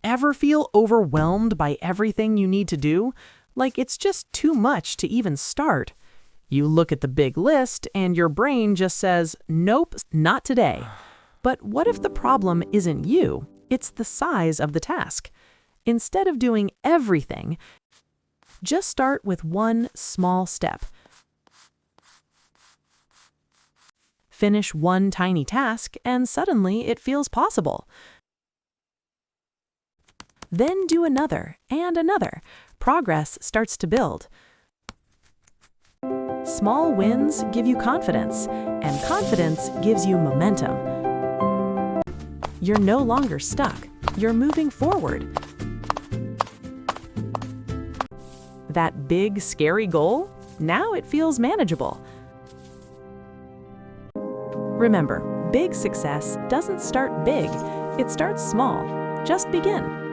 ever feel overwhelmed by everything you need to do? Like it's just too much to even start. You look at the big list and your brain just says, nope, not today. But what if the problem isn't you? It's the size of the task. Instead of doing everything, just start with one small step. Finish one tiny task, and suddenly it feels possible. Then do another and another. Progress starts to build. Small wins give you confidence, and confidence gives you momentum. You're no longer stuck. You're moving forward. That big, scary goal? Now it feels manageable. Remember, big success doesn't start big. It starts small. Just begin.